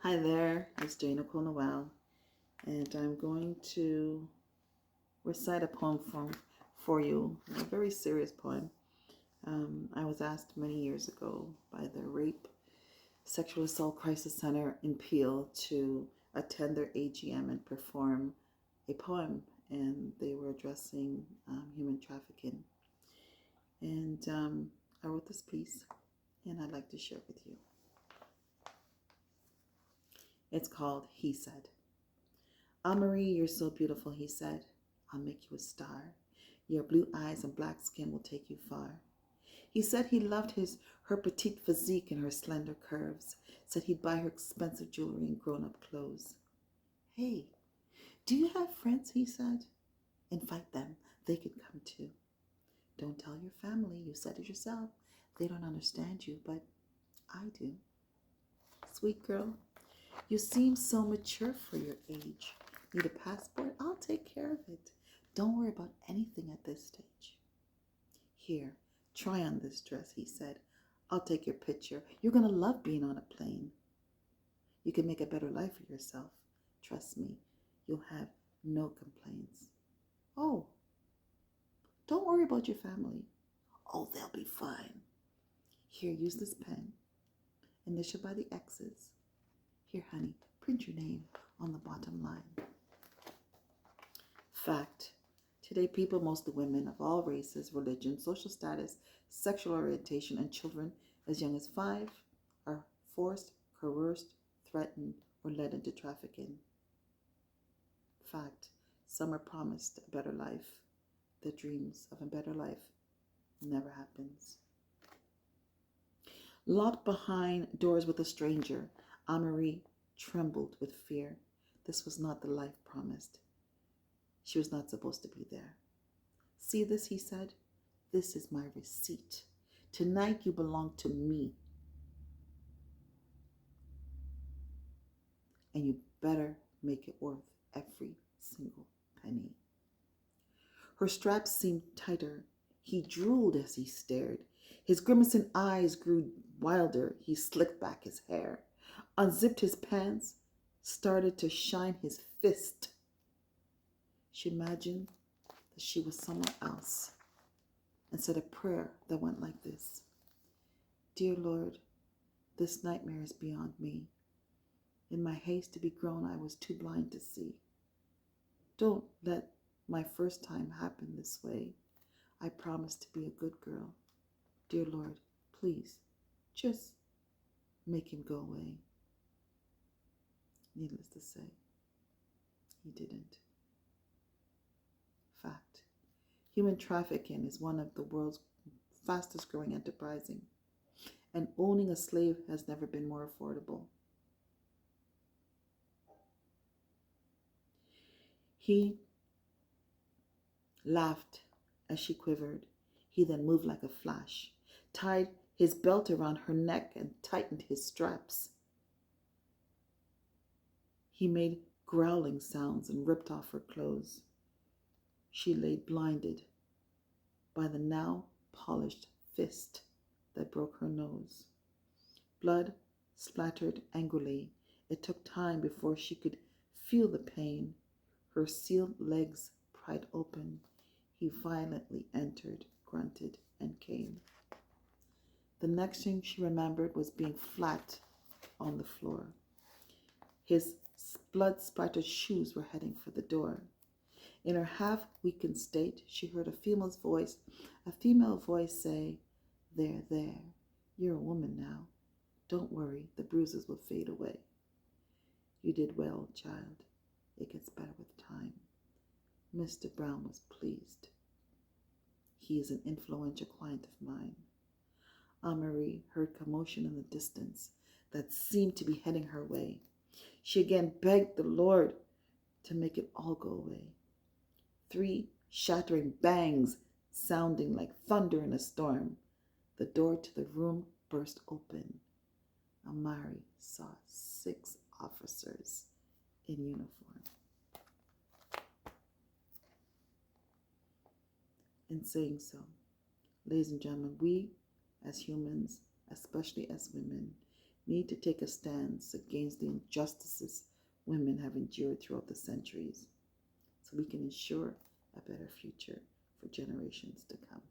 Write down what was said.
Hi there, it's Nichole Noel, and I'm going to recite a poem for you, a very serious poem. I was asked many years ago by the Rape Sexual Assault Crisis Center in Peel to attend their AGM and perform a poem, and they were addressing human trafficking. And I wrote this piece, and I'd like to share it with you. It's called He Said. "Ah, Marie, you're so beautiful," he said. "I'll make you a star. Your blue eyes and black skin will take you far." He said he loved her petite physique and her slender curves. Said he'd buy her expensive jewelry and grown-up clothes. "Hey, do you have friends?" he said. "Invite them. They could come too. Don't tell your family. You said it yourself. They don't understand you, but I do. Sweet girl, you seem so mature for your age. Need a passport? I'll take care of it. Don't worry about anything at this stage. Here, try on this dress," he said. "I'll take your picture. You're going to love being on a plane. You can make a better life for yourself. Trust me, you'll have no complaints. Oh, don't worry about your family. Oh, they'll be fine. Here, use this pen. Initial by the X's. Here, honey, print your name on the bottom line." Fact. Today, people, mostly women of all races, religion, social status, sexual orientation, and children as young as 5 are forced, coerced, threatened, or led into trafficking. Fact. Some are promised a better life. Their dreams of a better life never happens. Locked behind doors with a stranger, Anne-Marie trembled with fear. This was not the life promised. She was not supposed to be there. "See this," he said. "This is my receipt. Tonight you belong to me. And you better make it worth every single penny." Her straps seemed tighter. He drooled as he stared. His grimacing eyes grew wilder. He slicked back his hair, unzipped his pants, started to shine his fist. She imagined that she was somewhere else and said a prayer that went like this: "Dear Lord, this nightmare is beyond me. In my haste to be grown, I was too blind to see. Don't let my first time happen this way. I promise to be a good girl. Dear Lord, please, just make him go away." Needless to say, he didn't. Fact. Human trafficking is one of the world's fastest growing enterprises, and owning a slave has never been more affordable. He laughed as she quivered. He then moved like a flash, tied his belt around her neck and tightened his straps. He made growling sounds and ripped off her clothes. She lay blinded by the now polished fist that broke her nose. Blood splattered angrily. It took time before she could feel the pain. Her sealed legs pried open. He violently entered, grunted, and came. The next thing she remembered was being flat on the floor. His blood-splattered shoes were heading for the door. In her half-weakened state, she heard a female voice say, there, you're a woman now. Don't worry, the bruises will fade away. You did well, child. It gets better with time." Mr. Brown was pleased. He is an influential client of mine. Anne-Marie heard commotion in the distance that seemed to be heading her way. She again begged the Lord to make it all go away. 3 shattering bangs sounding like thunder in a storm. The door to the room burst open. Amari saw 6 officers in uniform. In saying so, ladies and gentlemen, we as humans, especially as women, need to take a stance against the injustices women have endured throughout the centuries so we can ensure a better future for generations to come.